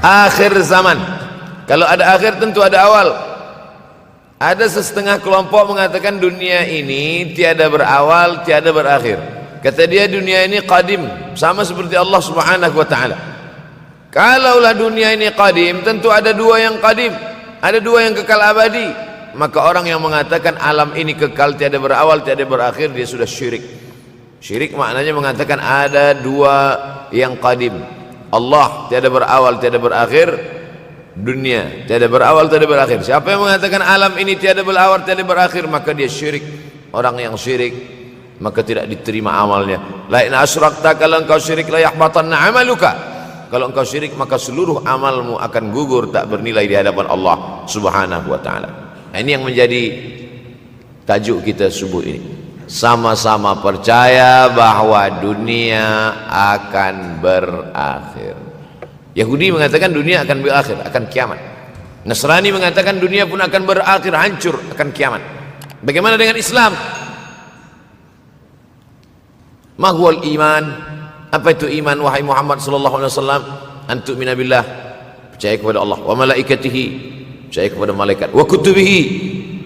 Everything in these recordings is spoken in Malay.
akhir zaman. Kalau ada akhir tentu ada awal. Ada setengah kelompok mengatakan dunia ini tiada berawal, tiada berakhir. Kata dia dunia ini qadim, sama seperti Allah Subhanahu wa taala. Kalaulah dunia ini qadim, tentu ada dua yang qadim, ada dua yang kekal abadi. Maka orang yang mengatakan alam ini kekal, tiada berawal, tiada berakhir, dia sudah syirik. Syirik maknanya mengatakan ada dua yang qadim. Allah tiada berawal, tiada berakhir, dunia tiada berawal, tiada berakhir. Siapa yang mengatakan alam ini tiada berawal, tiada berakhir, maka dia syirik. Orang yang syirik maka tidak diterima amalnya. La in asyrakta, kalau engkau syirik la yahbatanna amaluka. Kalau engkau syirik maka seluruh amalmu akan gugur, tak bernilai di hadapan Allah Subhanahu wa taala. Ini yang menjadi tajuk kita subuh ini. Sama-sama percaya bahwa dunia akan berakhir. Yahudi mengatakan dunia akan berakhir, akan kiamat. Nasrani mengatakan dunia pun akan berakhir, hancur, akan kiamat. Bagaimana dengan Islam? Ma huwal iman? Apa itu iman wahai Muhammad sallallahu alaihi wasallam? Antu'mina billah, percaya kepada Allah, wa malaikatihi, percaya kepada malaikat, wa kutubihi,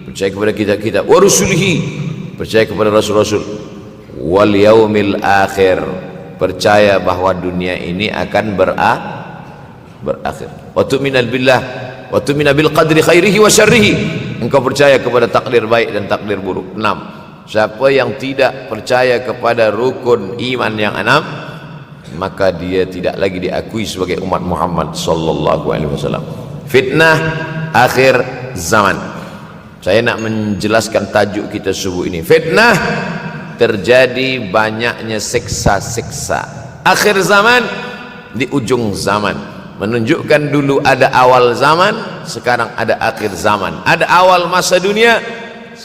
percaya kepada kitab-kitab, wa rusulihi, percaya kepada rasul-rasul, wal yaumil akhir, percaya bahwa dunia ini akan berakhir. Wa tu'mina billah wa tu'mina bil qadri khairihi wa syarrihi, engkau percaya kepada takdir baik dan takdir buruk. 6. Siapa yang tidak percaya kepada rukun iman yang 6, maka dia tidak lagi diakui sebagai umat Muhammad sallallahu alaihi wasallam. Fitnah akhir zaman. Saya nak menjelaskan tajuk kita subuh ini. Fitnah, terjadi banyaknya siksa-siksa. Akhir zaman, di ujung zaman. Menunjukkan dulu ada awal zaman, sekarang ada akhir zaman. Ada awal masa dunia,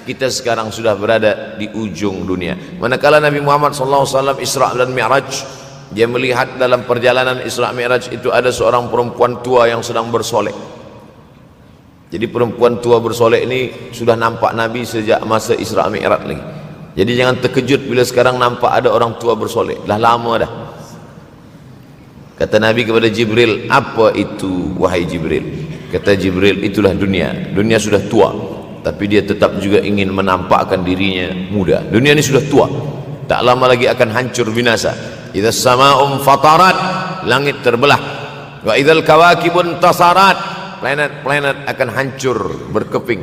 kita sekarang sudah berada di ujung dunia. Manakala Nabi Muhammad SAW Isra dan Mi'raj, dia melihat dalam perjalanan Isra Mi'raj itu ada seorang perempuan tua yang sedang bersolek. Jadi perempuan tua bersolek ini sudah nampak Nabi sejak masa Isra Mi'raj lagi. Jadi jangan terkejut bila sekarang nampak ada orang tua bersolek. Dah lama dah. Kata Nabi kepada Jibril, apa itu wahai Jibril? Kata Jibril, itulah dunia. Dunia sudah tua, tapi dia tetap juga ingin menampakkan dirinya muda. Dunia ini sudah tua, tak lama lagi akan hancur binasa. Idza sama'um fatarat, langit terbelah. Wa idzal kawakibun tasarat, planet-planet akan hancur berkeping.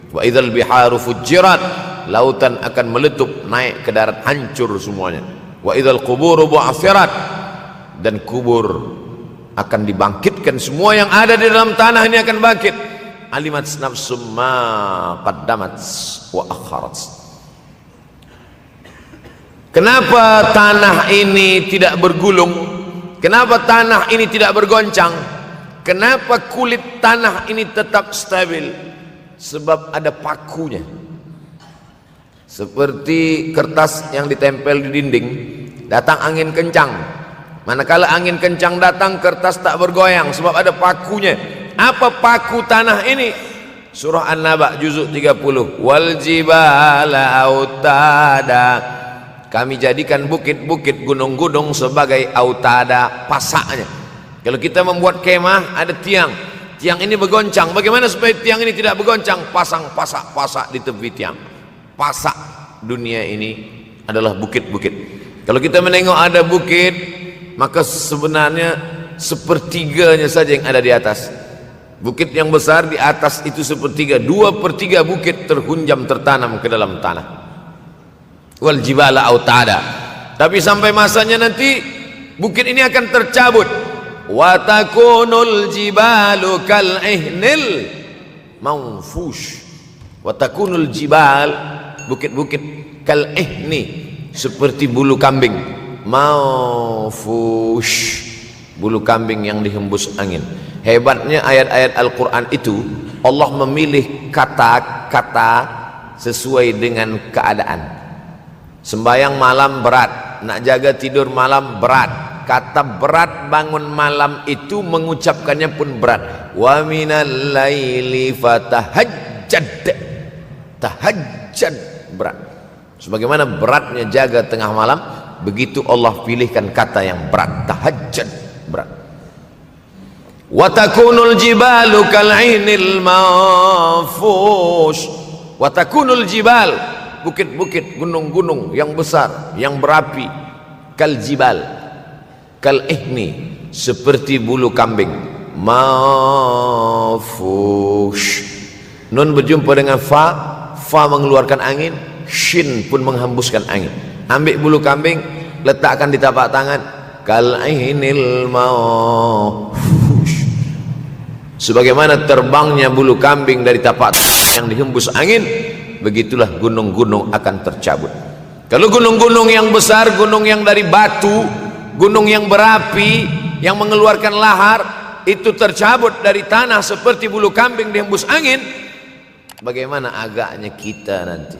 Wa idzal biharu fujirat, lautan akan meletup naik ke darat, hancur semuanya. Wa idzal quburu bu'athirat, dan kubur akan dibangkitkan. Semua yang ada di dalam tanah ini akan bangkit. Alimat nafsum ma qaddamat wa akharat. Kenapa tanah ini tidak bergulung? Kenapa tanah ini tidak bergoncang? Kenapa kulit tanah ini tetap stabil? Sebab ada pakunya. Seperti kertas yang ditempel di dinding, datang angin kencang, manakala angin kencang datang, kertas tak bergoyang sebab ada pakunya. Apa paku tanah ini? Surah An-Naba juzuk 30. Wal jibala autada, kami jadikan bukit-bukit, gunung-gunung sebagai autada, pasaknya. Kalau kita membuat kemah, ada tiang, tiang ini bergoncang. Bagaimana supaya tiang ini tidak bergoncang? Pasang pasak-pasak di tepi tiang. Pasak dunia ini adalah bukit-bukit. Kalau kita menengok ada bukit, maka sebenarnya sepertiganya saja yang ada di atas. Bukit yang besar di atas itu sepertiga, 2/3 bukit terhunjam, tertanam ke dalam tanah. Wal jibala autada. Tapi sampai masanya nanti bukit ini akan tercabut. Wa takunul jibalu kal ihnil manfush. Wa takunul jibal, bukit-bukit kal ihni, seperti bulu kambing. Manfush, bulu kambing yang dihembus angin. Hebatnya ayat-ayat Al-Quran itu, Allah memilih kata-kata sesuai dengan keadaan. Sembayang malam berat, nak jaga tidur malam berat. Kata berat bangun malam itu mengucapkannya pun berat. Wa minal laili fatahajjad, tahajjad berat. Sebagaimana beratnya jaga tengah malam, begitu Allah pilihkan kata yang berat, tahajjud, berat. Wa takunul jibalu kal'inil manfush. Wa takunul jibal, bukit-bukit, gunung-gunung yang besar, yang berapi, kal jibal, kal ihni, seperti bulu kambing, manfush. Nun berjumpa dengan fa mengeluarkan angin, shin pun menghembuskan angin. Ambil bulu kambing, letakkan di tapak tangan, kal ihnil manfush. Sebagaimana terbangnya bulu kambing dari tapak yang dihembus angin, begitulah gunung-gunung akan tercabut. Kalau gunung-gunung yang besar, gunung yang dari batu, gunung yang berapi, yang mengeluarkan lahar, itu tercabut dari tanah seperti bulu kambing dihembus angin, bagaimana agaknya kita nanti?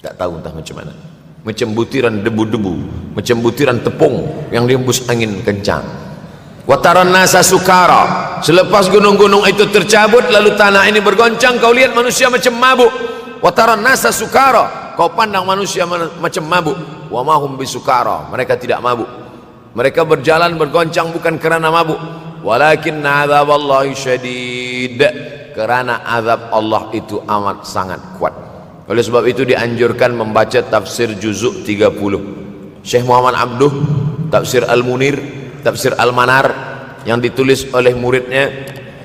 Tak tahu entah macam mana. Macam butiran debu-debu, macam butiran tepung yang dihembus angin kencang. Wataran nasa sukara, selepas gunung-gunung itu tercabut lalu tanah ini bergoncang, kau lihat manusia macam mabuk. Wataran nasa sukara, kau pandang manusia macam mabuk. Wa mahum bisukara, mereka tidak mabuk. Mereka berjalan bergoncang bukan kerana mabuk, walakin azaballahi syadid, kerana azab Allah itu amat sangat kuat. Oleh sebab itu dianjurkan membaca tafsir juzuk 30. Syekh Muhammad Abduh, tafsir Al-Munir, tafsir Al-Manar yang ditulis oleh muridnya,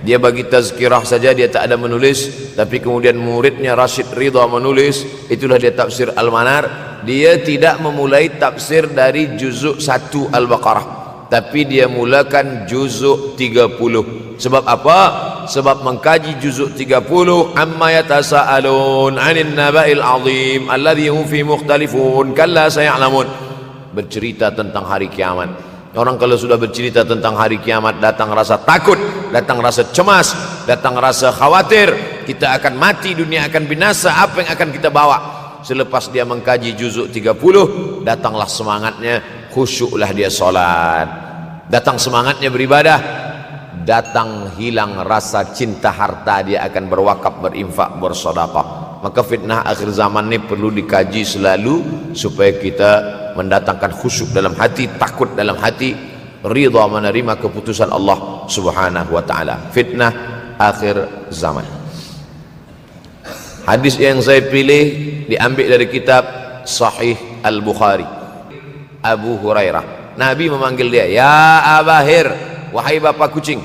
dia bagi tazkirah saja, dia tak ada menulis, tapi kemudian muridnya Rashid Ridha menulis, itulah dia tafsir Al-Manar. Dia tidak memulai tafsir dari juzuk 1 Al-Baqarah, tapi dia mulakan juzuk 30. Sebab apa? Sebab mengkaji juzuk 30, amma yatasaalun 'anil naba'il 'azim alladhi hum fi mukhtalifun kalla saya'lamun, bercerita tentang hari kiamat. Orang kalau sudah bercerita tentang hari kiamat, datang rasa takut, datang rasa cemas, datang rasa khawatir, kita akan mati, dunia akan binasa, apa yang akan kita bawa? Selepas dia mengkaji juzuk 30, datanglah semangatnya, khusyuklah dia solat, datang semangatnya beribadah, datang hilang rasa cinta harta, dia akan berwakaf, berinfak, bersedekah. Maka fitnah akhir zaman ini perlu dikaji selalu supaya kita mendatangkan khusyuk dalam hati, takut dalam hati, ridha menerima keputusan Allah Subhanahu wa taala. Fitnah akhir zaman. Hadis yang saya pilih diambil dari kitab Sahih Al-Bukhari. Abu Hurairah, Nabi memanggil dia, ya Abahir, wahai bapak kucing.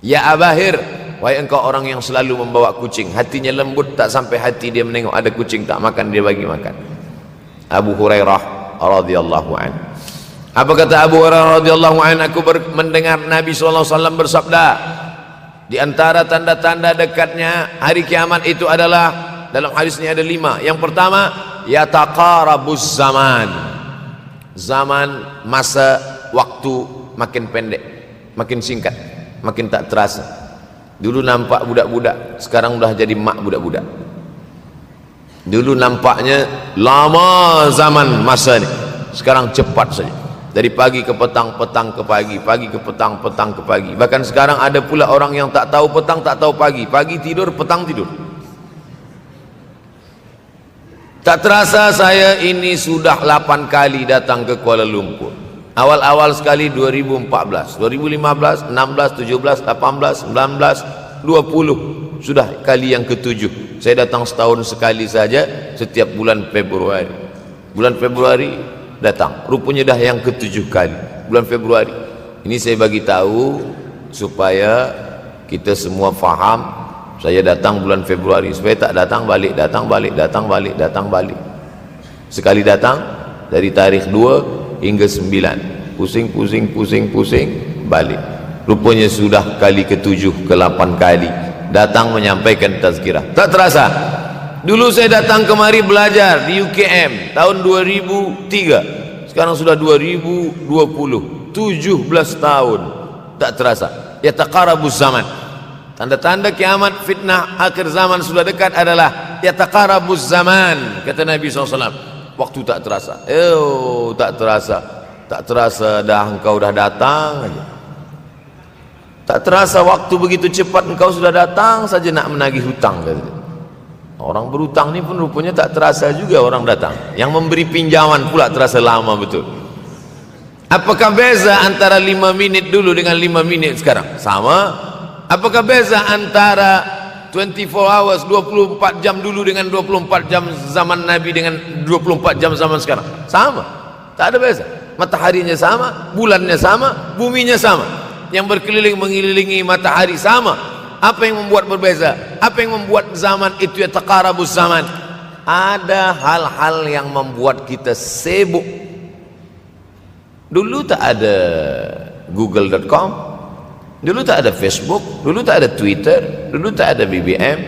Ya Abahir, wahai engkau orang yang selalu membawa kucing, hatinya lembut, tak sampai hati dia menengok ada kucing tak makan, dia bagi makan. Abu Hurairah radhiyallahu anhu. Apa kata Abu Hurairah radhiyallahu anhu? Aku mendengar Nabi sallallahu alaihi wasallam bersabda, di antara tanda-tanda dekatnya hari kiamat itu adalah, dalam hadis ini ada 5. Yang pertama, yataqarabuz zaman. Zaman, masa, waktu makin pendek, makin singkat, makin tak terasa. Dulu nampak budak-budak, sekarang sudah jadi mak budak-budak. Dulu nampaknya lama zaman masa ni, sekarang cepat saja. Dari pagi ke petang, petang ke pagi, pagi ke petang, petang ke pagi. Bahkan sekarang ada pula orang yang tak tahu petang, tak tahu pagi, pagi tidur, petang tidur. Tak terasa saya ini sudah 8 kali datang ke Kuala Lumpur. Awal-awal sekali 2014, 2015, 16, 17, 18, 19, 20, sudah kali yang ke-7. Saya datang setahun sekali saja, setiap bulan Februari. Bulan Februari datang, rupanya dah yang ke-7 kali bulan Februari. Ini saya bagi tahu supaya kita semua faham. Saya datang bulan Februari, supaya tak datang balik, datang balik, datang balik, datang balik. Sekali datang dari tarikh 2 hingga 9, pusing, pusing, pusing, pusing, balik. Rupanya sudah kali ke-7, ke-8 kali datang menyampaikan tazkirah. Tak terasa. Dulu saya datang kemari belajar di UKM tahun 2003. Sekarang sudah 2020, 17 tahun. Tak terasa. Yataqarabuz zaman. Tanda-tanda kiamat, fitnah akhir zaman sudah dekat adalah yataqarabuz zaman, kata Nabi SAW. Waktu tak terasa. Tak terasa. Tak terasa dah engkau dah datang aja. Tak terasa waktu begitu cepat, engkau sudah datang saja nak menagih hutang. Orang berhutang ni pun rupanya tak terasa juga orang datang. Yang memberi pinjaman pula terasa lama betul. Apakah beza antara 5 menit dulu dengan 5 menit sekarang? Sama. Apakah beza antara 24 hours, 24 jam dulu dengan 24 jam zaman Nabi dengan 24 jam zaman sekarang? Sama. Tak ada beza. Mataharinya sama, bulannya sama, buminya sama. Yang berkeliling mengelilingi matahari sama. Apa yang membuat berbeza? Apa yang membuat zaman itu ya taqarabus zaman? Ada hal-hal yang membuat kita sibuk. Dulu tak ada google.com, dulu tak ada Facebook, dulu tak ada Twitter, dulu tak ada BBM,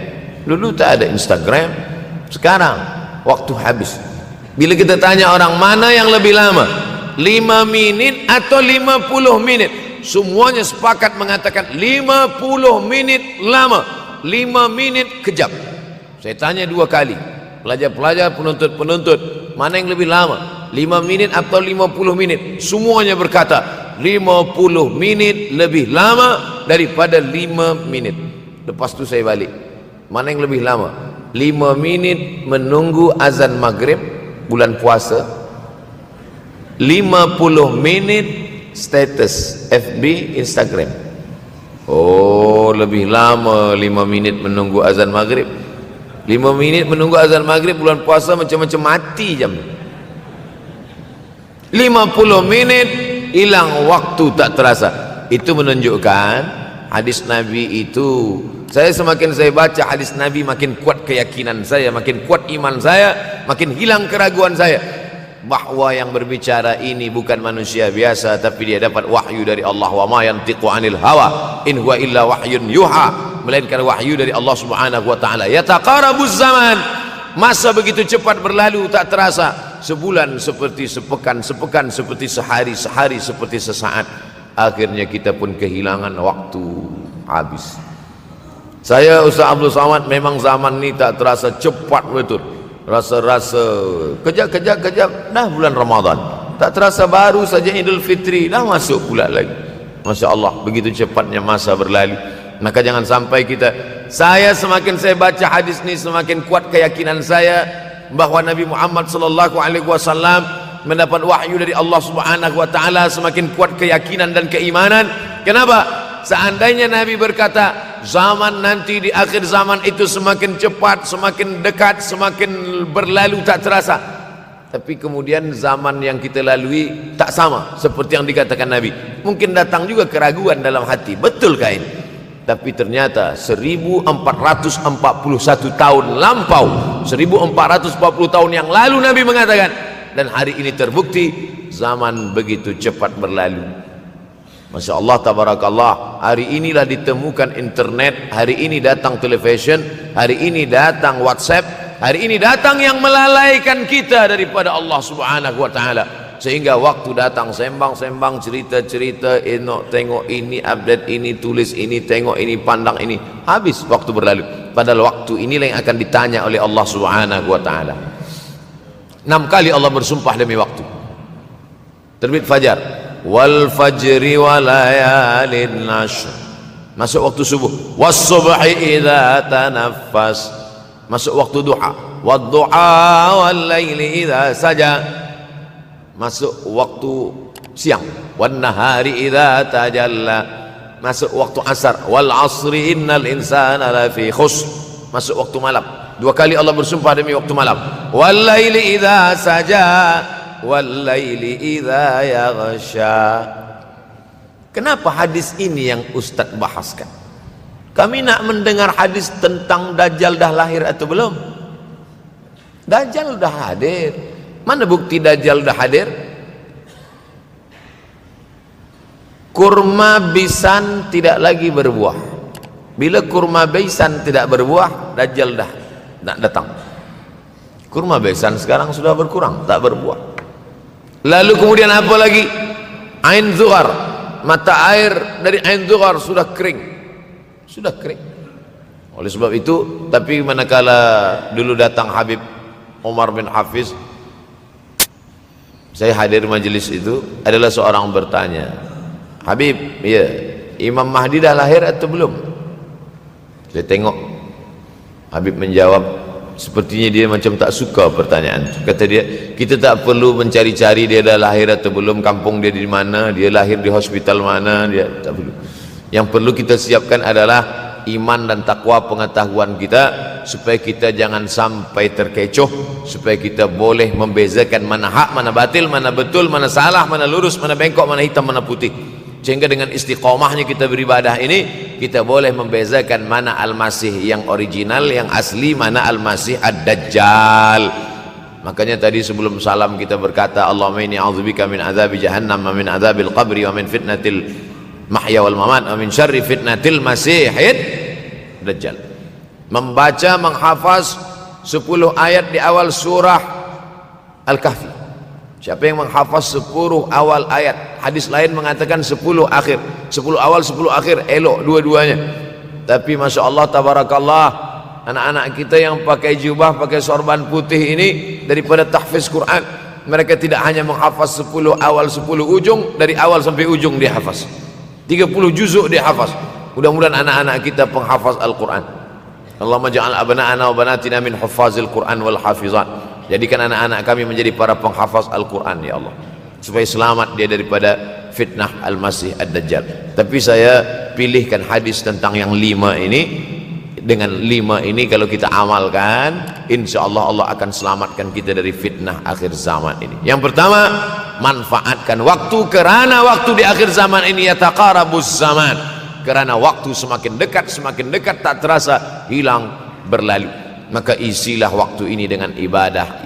dulu tak ada Instagram. Sekarang waktu habis. Bila kita tanya orang mana yang lebih lama, 5 menit atau 50 menit, semuanya sepakat mengatakan 50 menit lama, 5 menit kejam. Saya tanya 2 kali, pelajar-pelajar, penuntut-penuntut, mana yang lebih lama, 5 menit atau 50 menit? Semuanya berkata 50 menit lebih lama daripada 5 menit. Lepas tu saya balik, mana yang lebih lama? 5 menit menunggu azan maghrib bulan puasa, 50 menit status FB Instagram. Oh, lebih lama 5 menit menunggu azan maghrib. 5 menit menunggu azan maghrib bulan puasa macam-macam mati jam. 50 menit hilang waktu tak terasa. Itu menunjukkan hadis Nabi itu, semakin saya baca hadis Nabi makin kuat keyakinan saya, makin kuat iman saya, makin hilang keraguan saya bahwa yang berbicara ini bukan manusia biasa, tapi dia dapat wahyu dari Allah. Wa ma yantiqu anil hawa in huwa illa wahyun yuha, melainkan wahyu dari Allah Subhanahu wa taala. Yataqarabuz zaman, masa begitu cepat berlalu tak terasa. Sebulan seperti sepekan, sepekan seperti sehari, sehari seperti sesaat. Akhirnya kita pun kehilangan waktu, habis. Saya Ustaz Abdul Samad, memang zaman ini tak terasa cepat betul. Rasa-rasa kejap-kejap dah bulan Ramadan. Tak terasa baru saja Idul Fitri dah masuk pula lagi. Masya Allah, begitu cepatnya masa berlalu. Maka jangan sampai semakin saya baca hadis ini, semakin kuat keyakinan saya bahwa Nabi Muhammad sallallahu alaihi wasallam mendapat wahyu dari Allah Subhanahu wa taala. Semakin kuat keyakinan dan keimanan. Kenapa? Seandainya Nabi berkata zaman nanti di akhir zaman itu semakin cepat, semakin dekat, semakin berlalu tak terasa, tapi kemudian zaman yang kita lalui tak sama seperti yang dikatakan Nabi. Mungkin datang juga keraguan dalam hati, betulkah ini? Tapi ternyata 1441 tahun lampau, 1440 tahun yang lalu Nabi mengatakan, dan hari ini terbukti zaman begitu cepat berlalu. Masya Allah, tabarakallah. Hari inilah ditemukan internet, hari ini datang television, hari ini datang WhatsApp, hari ini datang yang melalaikan kita daripada Allah Subhanahu wa taala. Sehingga waktu datang sembang-sembang, cerita-cerita, tengok ini, update ini, tulis ini, tengok ini, pandang ini, habis waktu berlalu. Padahal waktu inilah yang akan ditanya oleh Allah Subhanahu wa taala. 6 kali Allah bersumpah demi waktu. Terbit fajar, wal fajri wa layalin ashr, masuk waktu subuh. Was subhi idza tanaffas, masuk waktu duha. Wad duha wal laili idza saja, masuk waktu siang. Wan nahari idza tajalla, masuk waktu asar. Wal asri innal insana lafi khusr, masuk waktu malam. 2 kali Allah bersumpah demi waktu malam. Wal laili idza saja wal laili idza yaghsha. Kenapa hadis ini yang Ustaz bahaskan? Kami nak mendengar hadis tentang Dajjal dah lahir atau belum? Dajjal dah hadir. Mana bukti Dajjal dah hadir? Kurma bisan tidak lagi berbuah. Bila kurma bisan tidak berbuah, Dajjal dah nak datang. Kurma bisan sekarang sudah berkurang, tak berbuah. Lalu kemudian apa lagi? Ain Zughar, mata air dari Ain Zughar sudah kering. Sudah kering. Oleh sebab itu, tapi manakala dulu datang Habib Umar bin Hafiz, saya hadir majelis itu, adalah seorang bertanya, Habib, ya, Imam Mahdi dah lahir atau belum? Saya tengok, Habib menjawab, Sepertinya dia macam tak suka pertanyaan. Kata dia, kita tak perlu mencari-cari dia dah lahir atau belum, kampung dia di mana, dia lahir di hospital mana, dia tak perlu. Yang perlu kita siapkan adalah iman dan takwa pengetahuan kita, supaya kita jangan sampai terkecoh, supaya kita boleh membezakan mana hak, mana batil, mana betul, mana salah, mana lurus, mana bengkok, mana hitam, mana putih. Sehingga dengan istiqomahnya kita beribadah ini, kita boleh membezakan mana Al-Masih yang original, yang asli, mana Al-Masih Ad-Dajjal. Makanya tadi sebelum salam kita berkata, Allahumma inni a'udzubika min azabi jahannam wa min azabil qabri wa min fitnatil mahya wal mamat wa min syarri fitnatil masihid dajjal. Membaca, menghafaz 10 ayat di awal surah Al-Kahfi. Siapa yang menghafaz 10 awal ayat, hadis lain mengatakan 10 akhir, 10 awal 10 akhir, elok dua-duanya. Tapi Masya Allah tabarakallah, anak-anak kita yang pakai jubah, pakai sorban putih ini, daripada tahfiz Quran, mereka tidak hanya menghafaz 10 awal 10 ujung, dari awal sampai ujung dia hafaz 30 juzuk dia hafaz. Mudah-mudahan anak-anak kita penghafaz Al-Quran. Allahumma ja'al abna'ana wa banatina min huffazil Quran wal hafizat. Jadikan anak-anak kami menjadi para penghafaz Al-Quran ya Allah, supaya selamat dia daripada fitnah Al-Masih Ad-Dajjal. Tapi saya pilihkan hadis tentang yang 5 ini. Dengan 5 ini kalau kita amalkan, insya Allah Allah akan selamatkan kita dari fitnah akhir zaman ini. Yang pertama, manfaatkan waktu, kerana waktu di akhir zaman ini yataqarabuz zaman, kerana waktu semakin dekat tak terasa hilang berlalu. Maka isilah waktu ini dengan ibadah.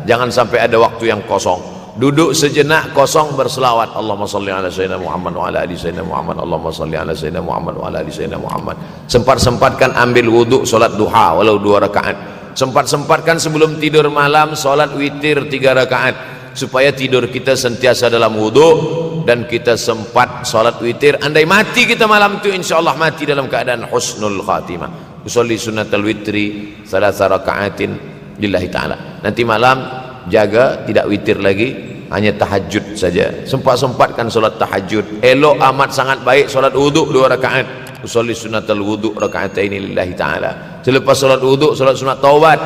Jangan sampai ada waktu yang kosong. Duduk sejenak kosong berselawat, Allahumma salli ala sayyidina Muhammad wa ala ali sayyidina Muhammad, Allahumma salli ala sayyidina Muhammad wa ala ali sayyidina Muhammad. Sempat-sempatkan ambil wuduk solat duha walau 2 rakaat. Sempat-sempatkan sebelum tidur malam solat witir 3 rakaat, supaya tidur kita sentiasa dalam wuduk dan kita sempat solat witir. Andai mati kita malam itu, insyaallah mati dalam keadaan husnul khatimah. Usolli sunnatal witri 3 rakaatin lillahi ta'ala. Nanti malam jaga tidak witir lagi, hanya tahajud saja. Sempat-sempatkan solat tahajud. Elok amat sangat baik solat wuduk 2 rakaat. Usolli sunnatal wuduk rakaataini lillahi ta'ala. Selepas solat wuduk solat sunat taubat.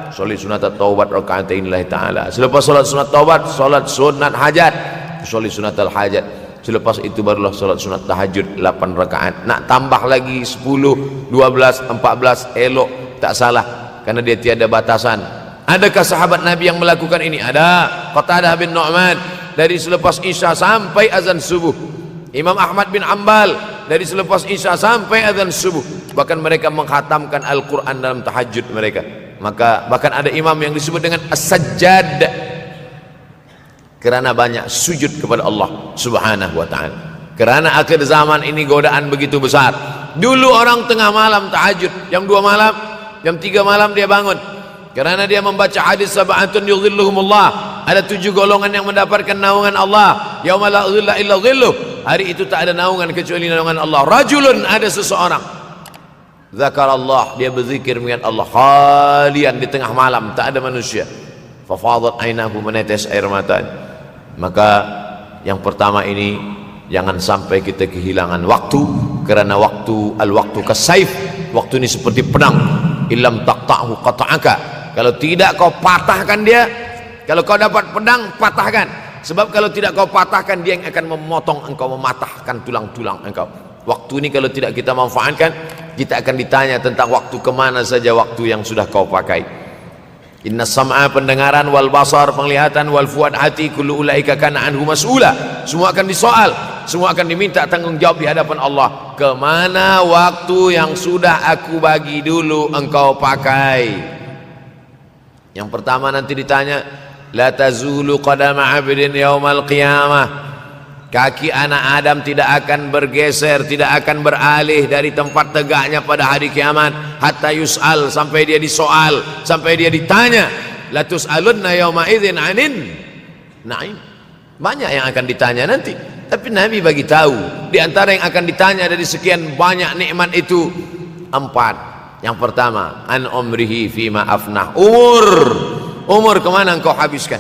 Usolli sunnatat taubat rakaataini lillahi ta'ala. Selepas solat sunat taubat solat sunat hajat. Usolli sunnatal hajat. Selepas itu barulah solat sunat tahajud 8 rakaat. Nak tambah lagi 10, 12, 14 elok, tak salah, karena dia tiada batasan. Adakah sahabat Nabi yang melakukan ini? Ada. Qatadah bin Nu'man dari selepas Isya sampai azan subuh. Imam Ahmad bin Ambal dari selepas Isya sampai azan subuh. Bahkan mereka mengkhatamkan Al-Quran dalam tahajud mereka. Maka bahkan ada imam yang disebut dengan As-Sajjad, kerana banyak sujud kepada Allah subhanahu wa ta'ala. Kerana akhir zaman ini godaan begitu besar. Dulu orang tengah malam tahajud, jam 2 malam, jam 3 malam dia bangun, kerana dia membaca hadis sab'atun yudhilluhumullah, ada 7 golongan yang mendapatkan naungan Allah, yauma la dhilla illa dhilluh, hari itu tak ada naungan kecuali naungan Allah. Rajulun, ada seseorang, zakarallah, dia berzikir mengingat Allah, khalian, di tengah malam tak ada manusia, fafadat ainahu, menetes air matanya. Maka yang pertama ini, jangan sampai kita kehilangan waktu, kerana waktu, al-waktu kasaif, waktu ini seperti pedang, illam taqta'hu qata'aka, kalau tidak kau patahkan dia. Kalau kau dapat pedang, patahkan, sebab kalau tidak kau patahkan, dia yang akan memotong engkau, mematahkan tulang-tulang engkau. Waktu ini kalau tidak kita manfaatkan, kita akan ditanya tentang waktu, kemana saja waktu yang sudah kau pakai. Inna sam'a, pendengaran, wal basar, penglihatan, wal fuad, hati, kullu ulaika kana anhu mas'ula, semua akan disoal, semua akan diminta tanggungjawab di hadapan Allah. Kemana waktu yang sudah aku bagi dulu engkau pakai? Yang pertama nanti ditanya, la tazulu qadama 'abdin yaumal qiyamah, kaki anak Adam tidak akan bergeser, tidak akan beralih dari tempat tegaknya pada hari kiamat, hatta yus'al, sampai dia disoal, sampai dia ditanya. La tus'alunna yauma idzin 'anin na'im. Banyak yang akan ditanya nanti, tapi Nabi bagi tahu di antara yang akan ditanya dari sekian banyak nikmat itu 4. Yang pertama, an umrihi fima afnah, umur kemana engkau habiskan?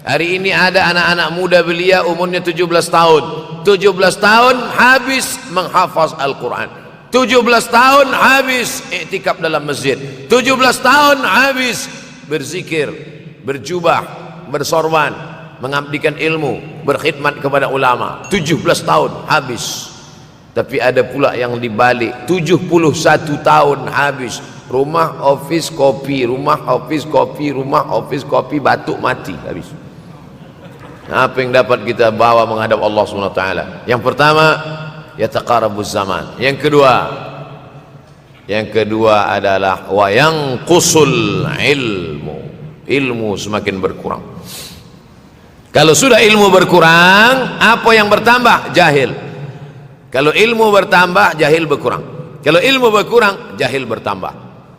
Hari ini ada anak-anak muda belia umurnya 17 tahun. 17 tahun habis menghafaz Al-Quran. 17 tahun habis iktikaf dalam masjid, 17 tahun habis berzikir, berjubah, bersorban, mengabdikan ilmu, berkhidmat kepada ulama. 17 tahun habis. Tapi ada pula yang dibalik, 71 tahun habis. Rumah, office, kopi, rumah, office, kopi, rumah, office, kopi, batuk, mati, habis. Apa yang dapat kita bawa menghadap Allah SWT? Yang pertama, yataqarabuz zaman. Yang kedua adalah wa yanqusul ilmu. Ilmu semakin berkurang. Kalau sudah ilmu berkurang, apa yang bertambah? Jahil. Kalau ilmu bertambah, jahil berkurang. Kalau ilmu berkurang, jahil bertambah.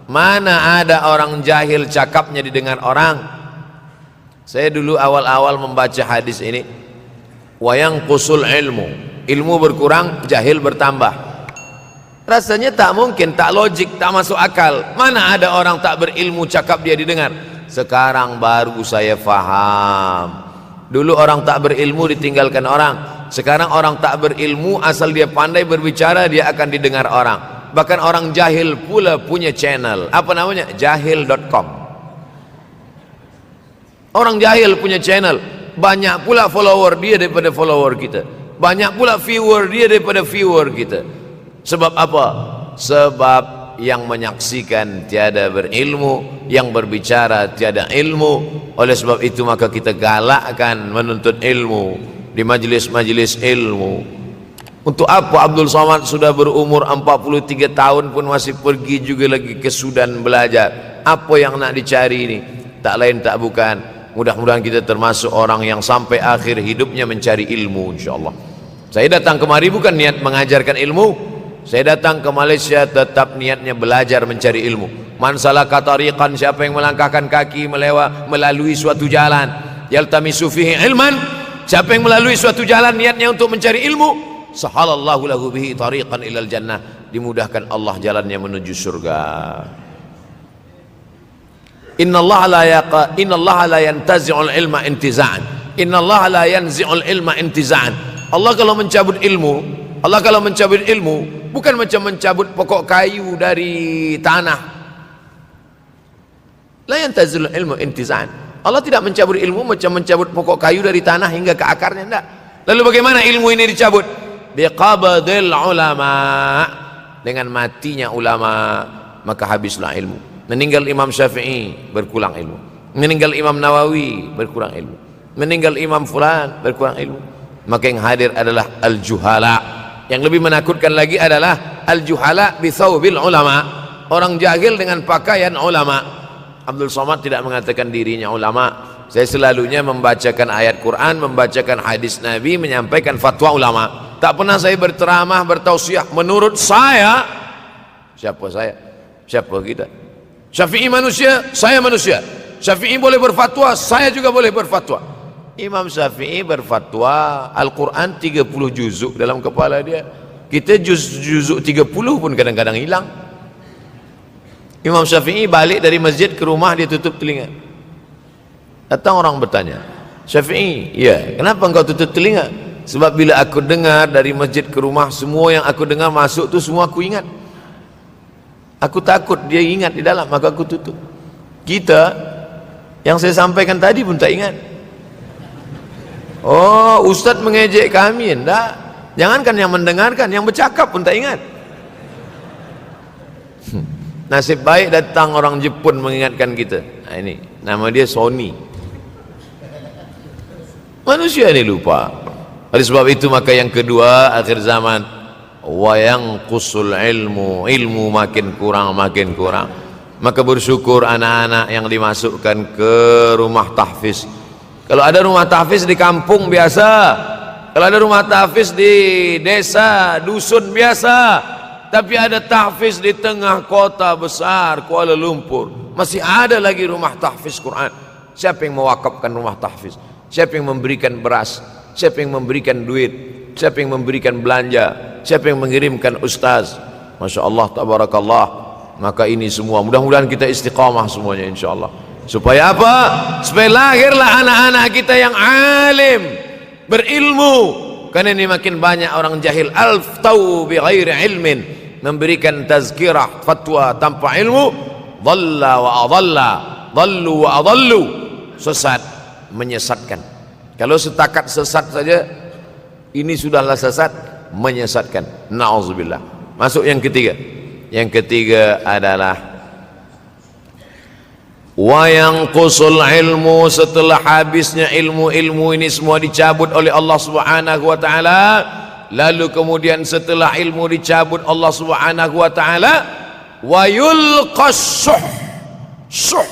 Mana ada orang jahil cakapnya didengar orang? Saya dulu awal-awal membaca hadis ini, wa yanqusul ilmu. Ilmu berkurang, jahil bertambah. Rasanya tak mungkin, tak logik, tak masuk akal. Mana ada orang tak berilmu cakap dia didengar? Sekarang baru saya faham. Dulu orang tak berilmu ditinggalkan orang. Sekarang orang tak berilmu asal dia pandai berbicara, dia akan didengar orang. Bahkan orang jahil pula punya channel. Apa namanya? Jahil.com. Orang jahil punya channel. Banyak pula follower dia daripada follower kita. Banyak pula viewer dia daripada viewer kita. Sebab apa? Sebab yang menyaksikan tiada berilmu, yang berbicara tiada ilmu. Oleh sebab itu maka kita galakkan menuntut ilmu di majlis-majlis ilmu. Untuk apa Abdul Somad sudah berumur 43 tahun pun masih pergi juga lagi ke Sudan belajar? Apa yang nak dicari ini? Tak lain tak bukan, mudah-mudahan kita termasuk orang yang sampai akhir hidupnya mencari ilmu, insyaAllah. Saya datang kemari bukan niat mengajarkan ilmu. Saya datang ke Malaysia tetap niatnya belajar mencari ilmu. Man salaka tariqan, siapa yang melangkahkan kaki melalui suatu jalan, yaltamisu fihi ilman, siapa yang melalui suatu jalan niatnya untuk mencari ilmu, sahalallahu lahu bihi tariqan ilal jannah, dimudahkan Allah jalannya menuju surga. Innallaha la yantazi'ul ilma intiza'an. Innallaha la yanzi'ul ilma intiza'an. Allah kalau mencabut ilmu, bukan macam mencabut pokok kayu dari tanah. La yantazi'ul ilma intiza'an. Allah tidak mencabut ilmu macam mencabut pokok kayu dari tanah hingga ke akarnya, tidak. Lalu bagaimana ilmu ini dicabut? Biqabdil ulama, dengan matinya ulama maka habislah ilmu. Meninggal Imam Syafi'i berkurang ilmu, meninggal Imam Nawawi berkurang ilmu, meninggal Imam Fulan berkurang ilmu. Maka yang hadir adalah al-juhala. Yang lebih menakutkan lagi adalah al-juhala bi thawbil ulama, orang jahil dengan pakaian ulama. Abdul Somad tidak mengatakan dirinya ulama. Saya selalunya membacakan ayat Quran, membacakan hadis Nabi, menyampaikan fatwa ulama. Tak pernah saya berceramah, bertausiah. Menurut saya, siapa saya? Siapa kita? Syafi'i manusia, saya manusia. Syafi'i boleh berfatwa, saya juga boleh berfatwa. Imam Syafi'i berfatwa Al-Quran 30 juzuk dalam kepala dia. Kita juzuk 30 pun kadang-kadang hilang. Imam Syafi'i balik dari masjid ke rumah, dia tutup telinga. Datang orang bertanya, Syafi'i, ya, kenapa engkau tutup telinga? Sebab bila aku dengar dari masjid ke rumah, semua yang aku dengar masuk tu semua aku ingat. Aku takut dia ingat di dalam, maka aku tutup. Kita yang saya sampaikan tadi pun tak ingat. Oh, ustaz mengejek kami, enggak. Jangankan yang mendengarkan, yang bercakap pun tak ingat. Nasib baik datang orang Jepun mengingatkan kita. Nah, ini nama dia Sony. Manusia ini lupa. Oleh sebab itu maka yang kedua akhir zaman, wa yanqusul ilmu, ilmu makin kurang. Maka bersyukur anak-anak yang dimasukkan ke rumah tahfiz. Kalau ada rumah tahfiz di kampung biasa, kalau ada rumah tahfiz di desa, dusun biasa, tapi ada tahfiz di tengah kota besar Kuala Lumpur, masih ada lagi rumah tahfiz Quran. Siapa yang mewakafkan rumah tahfiz? Siapa yang memberikan beras? Siapa yang memberikan duit? Siapa yang memberikan belanja? Siapa yang mengirimkan ustaz? Masya Allah, tabarakallah. Maka ini semua mudah-mudahan kita istiqamah semuanya insyaAllah. Supaya apa? Supaya lahirlah anak-anak kita yang alim, berilmu. Karena ini makin banyak orang jahil. Alftau bi ghairi ilmin, memberikan tazkirah, fatwa tanpa ilmu, dhalla wa adalla, dhallu wa adallu, sesat, menyesatkan. Kalau setakat sesat saja, ini sudahlah sesat, menyesatkan. Na'udzubillah. Masuk yang ketiga. Yang ketiga adalah wa yanqusul ilmu, setelah habisnya ilmu-ilmu ini semua dicabut oleh Allah Subhanahu wa taala, lalu kemudian setelah ilmu dicabut Allah Subhanahu wa taala, wa yulqas syuh,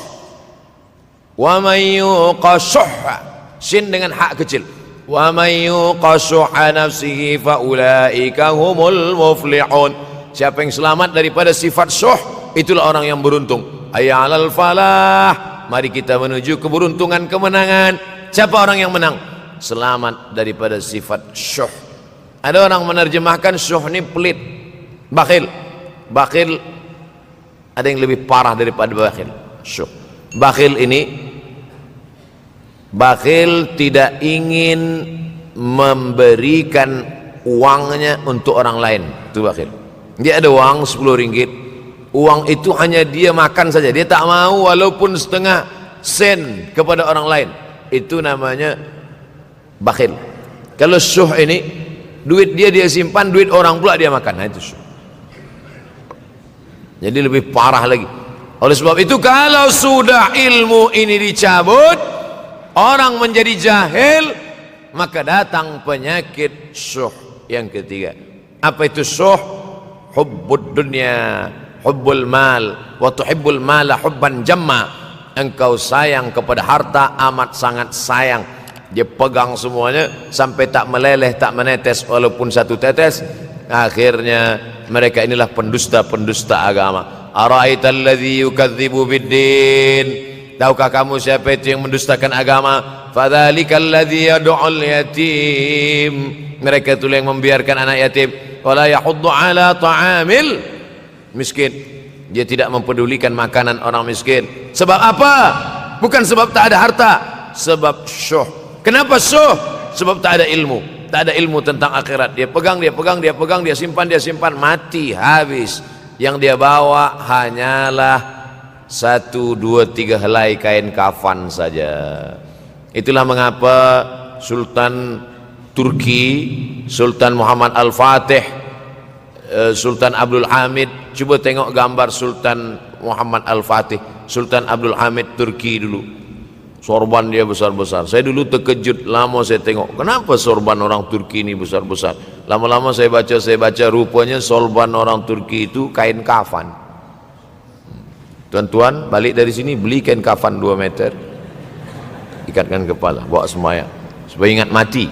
wa may yuqashuh, sin dengan hak kecil, wa may yuqashuh nafsihi fa ulaika humul muflihun. Siapa yang selamat daripada sifat syuh, itulah orang yang beruntung. Hayya 'alal falah, mari kita menuju keberuntungan, kemenangan. Siapa orang yang menang? Selamat daripada sifat syuh. Ada orang menerjemahkan syuh ini pelit, bakhil. Bakhil ada yang lebih parah daripada bakhil. Syuh. Bakhil ini, bakhil tidak ingin memberikan uangnya untuk orang lain. Itu bakhil. Dia ada uang 10 ringgit, uang itu hanya dia makan saja, dia tak mau walaupun setengah sen kepada orang lain. Itu namanya bakhil. Kalau syuh ini, duit dia simpan, duit orang pula dia makan. Nah, itu syuh. Jadi lebih parah lagi. Oleh sebab itu, kalau sudah ilmu ini dicabut, orang menjadi jahil, maka datang penyakit syuh yang ketiga. Apa itu syuh? Hubbud dunya, hubbul mal, wa tuhibbul mala hubban jamma. Engkau sayang kepada harta, amat sangat sayang. Dia pegang semuanya sampai tak meleleh, tak menetes walaupun satu tetes. Akhirnya mereka inilah pendusta-pendusta agama. Ara'aital ladzi yukadzibu biddin, tahukah kamu siapa itu yang mendustakan agama? Fadzalikal ladzi yad'ul yatim, mereka itu yang membiarkan anak yatim. Wala yahuddu ala ta'amil miskin, dia tidak mempedulikan makanan orang miskin. Sebab apa? Bukan sebab tak ada harta, sebab syuh. Kenapa syuh? Sebab tak ada ilmu. Tak ada ilmu tentang akhirat. Dia pegang, dia simpan, mati, habis. Yang dia bawa hanyalah 1, 2, 3 helai kain kafan saja. Itulah mengapa Sultan Turki, Sultan Muhammad Al-Fatih, Sultan Abdul Hamid, coba tengok gambar Sultan Muhammad Al-Fatih, Sultan Abdul Hamid Turki dulu. Sorban dia besar-besar. Saya dulu terkejut, lama saya tengok, kenapa sorban orang Turki ini besar-besar. Lama-lama saya baca, rupanya sorban orang Turki itu kain kafan. Tuan-tuan balik dari sini, beli kain kafan 2 meter, ikatkan kepala, bawa sembahyang supaya ingat mati.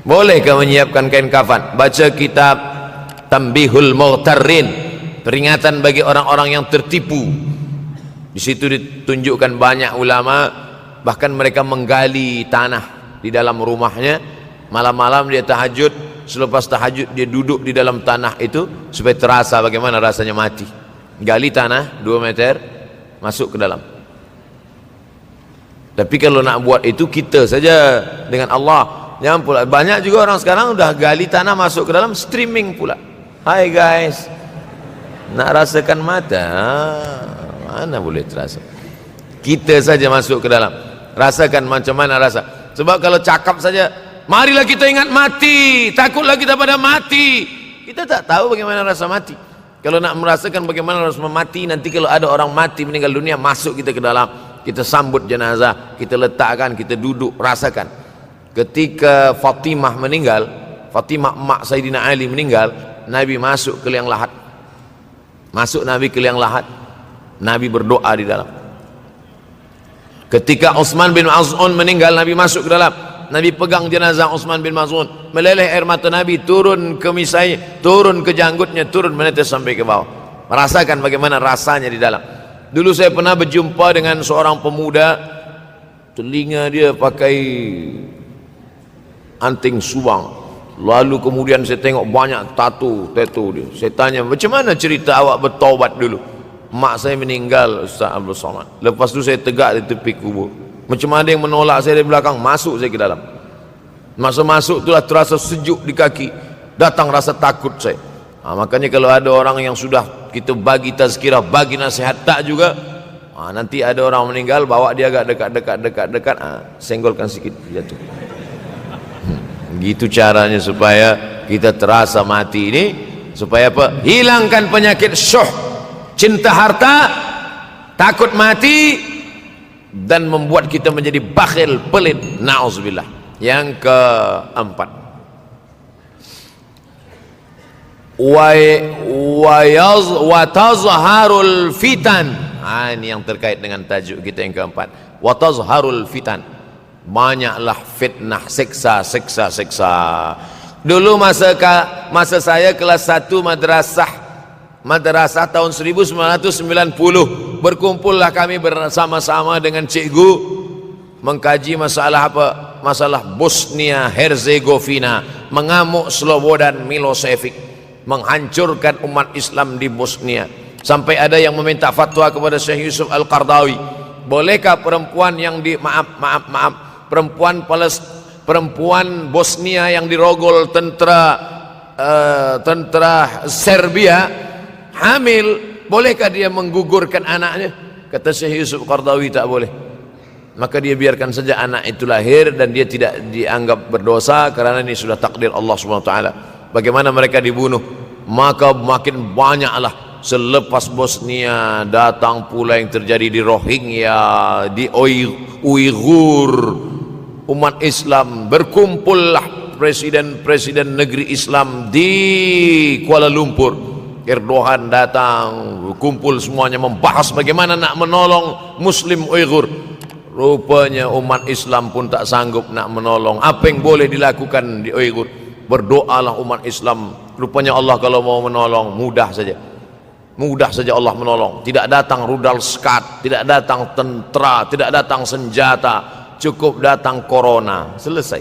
Bolehkah menyiapkan kain kafan? Baca kitab Tambihul Mughtarrin, peringatan bagi orang-orang yang tertipu. Di situ ditunjukkan banyak ulama, bahkan mereka menggali tanah di dalam rumahnya, malam-malam dia tahajud, selepas tahajud dia duduk di dalam tanah itu supaya terasa bagaimana rasanya mati. Gali tanah 2 meter, masuk ke dalam. Tapi kalau nak buat itu kita saja dengan Allah. Jangan pula, banyak juga orang sekarang udah gali tanah masuk ke dalam, streaming pula. Hai guys, nak rasakan mata, mana boleh terasa. Kita saja masuk ke dalam, rasakan macam mana rasa. Sebab kalau cakap saja, marilah kita ingat mati, takutlah kita pada mati, kita tak tahu bagaimana rasa mati. Kalau nak merasakan bagaimana rasa mati, nanti kalau ada orang mati meninggal dunia, masuk kita ke dalam, kita sambut jenazah, kita letakkan, kita duduk, rasakan. Ketika Fatimah meninggal, Fatimah emak Sayyidina Ali meninggal, Nabi masuk ke liang lahat. Masuk Nabi ke liang lahat, Nabi berdoa di dalam. Ketika Utsman bin Maz'un meninggal, Nabi masuk ke dalam, Nabi pegang jenazah Utsman bin Maz'un, meleleh air mata Nabi, turun ke misai, turun ke janggutnya, turun menetes sampai ke bawah. Merasakan bagaimana rasanya di dalam. Dulu saya pernah berjumpa dengan seorang pemuda, telinga dia pakai anting subang, lalu kemudian saya tengok banyak tato dia. Saya tanya, macam mana cerita awak bertaubat dulu? Mak saya meninggal, Ustaz Abdul Somad. Lepas tu saya tegak di tepi kubur. Macam ada yang menolak saya dari belakang, masuk saya ke dalam. Masa masuk itulah terasa sejuk di kaki, datang rasa takut saya. Makanya kalau ada orang yang sudah kita bagi tazkirah, bagi nasihat tak juga, nanti ada orang meninggal, bawa dia agak dekat, senggolkan sikit jatuh. Gitu caranya supaya kita terasa mati ini, supaya apa? Hilangkan penyakit syuh, cinta harta, takut mati, dan membuat kita menjadi bakhil, pelit. Na'udzubillah. Yang keempat, wa tazharul fitan. Ini yang terkait dengan tajuk kita yang keempat, wa tazharul fitan. Banyaklah fitnah, siksa. Dulu masa saya kelas 1 madrasah tahun 1990, berkumpullah kami bersama-sama dengan cikgu mengkaji masalah apa? Masalah Bosnia Herzegovina, mengamuk Slobodan Milosevic, menghancurkan umat Islam di Bosnia. Sampai ada yang meminta fatwa kepada Syekh Yusuf Al-Qardawi, bolehkah perempuan yang perempuan Bosnia yang dirogol tentara Serbia hamil, bolehkah dia menggugurkan anaknya? Kata Syekh Yusuf Qardawi, tak boleh. Maka dia biarkan saja anak itu lahir dan dia tidak dianggap berdosa, karena ini sudah takdir Allah SWT. Bagaimana mereka dibunuh? Maka makin banyaklah selepas Bosnia datang pula yang terjadi di Rohingya, di Uighur. Umat Islam berkumpullah, presiden-presiden negeri Islam di Kuala Lumpur. Erdogan datang, kumpul semuanya membahas bagaimana nak menolong Muslim Uighur. Rupanya umat Islam pun tak sanggup nak menolong. Apa yang boleh dilakukan di Uighur? Berdoalah umat Islam. Rupanya Allah kalau mau menolong mudah saja Allah menolong. Tidak datang rudal skat, tidak datang tentera, tidak datang senjata, cukup datang corona, selesai.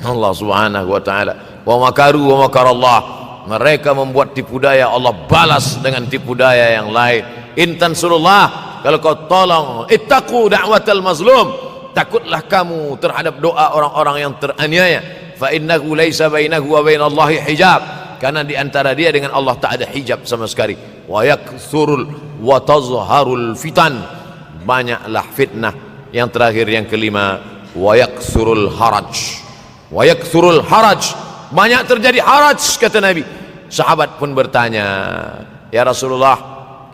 Allah Subhanahu wa taala, wa makaru wa makarallah. Mereka membuat tipu daya, Allah balas dengan tipu daya yang lain. In tansurullah, kalau kau tolong, ittaqu da'watal mazlum, takutlah kamu terhadap doa orang-orang yang teraniaya. Fa innahu laisa bainahu wa bainallahi hijab, karena di antara dia dengan Allah tak ada hijab sama sekali. Wa yakthurul wa tazharul fitan, banyaklah fitnah. Yang terakhir, yang kelima, wa yakthurul haraj. Wa yakthurul haraj, banyak terjadi haraj, kata Nabi. Sahabat pun bertanya, ya Rasulullah,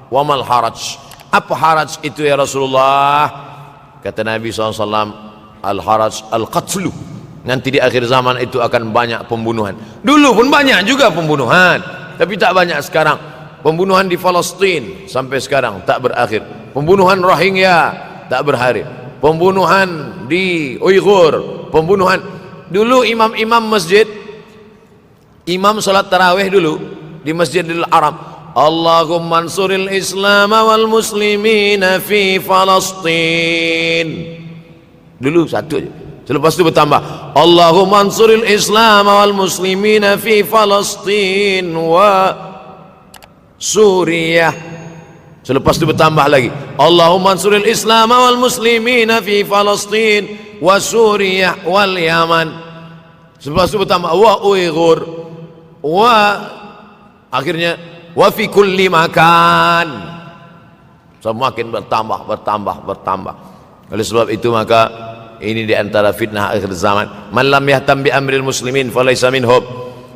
wa mal haraj? Apa haraj itu ya Rasulullah? Kata Nabi SAW, al-haraj al-qatlu. Nanti di akhir zaman itu akan banyak pembunuhan. Dulu pun banyak juga pembunuhan, tapi tak banyak sekarang. Pembunuhan di Palestina sampai sekarang tak berakhir. Pembunuhan Rohingya tak berakhir. Pembunuhan di Uighur, pembunuhan. Dulu imam-imam masjid, imam salat tarawih dulu di Masjidil Haram, Allahumma ansuril Islam wal muslimina fi Palestin. Dulu satu aja. Selepas itu bertambah, Allahumma ansuril Islam wal muslimina fi Palestin wa Suriah. Selepas itu bertambah lagi, Allahumma ansuril Islam wal muslimina fi Palestin wa Suriah wal Yaman. Selepas itu bertambah wa Uighur wa, akhirnya wa fi kulli makan. Semakin bertambah. Oleh sebab itu maka ini di antara fitnah akhir zaman. Man lam yahtam bi amril muslimin falaysa minhum.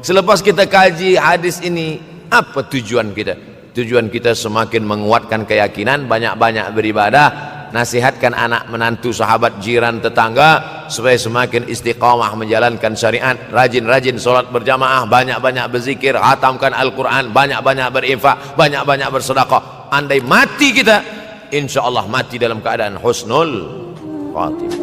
Selepas kita kaji hadis ini, apa tujuan kita? Tujuan kita semakin menguatkan keyakinan, banyak-banyak beribadah, nasihatkan anak menantu, sahabat, jiran, tetangga supaya semakin istiqamah menjalankan syariat, rajin-rajin solat berjamaah, banyak-banyak berzikir, hatamkan Al-Quran, banyak-banyak berinfak, banyak-banyak bersedekah. Andai mati kita, insya Allah mati dalam keadaan husnul khatimah.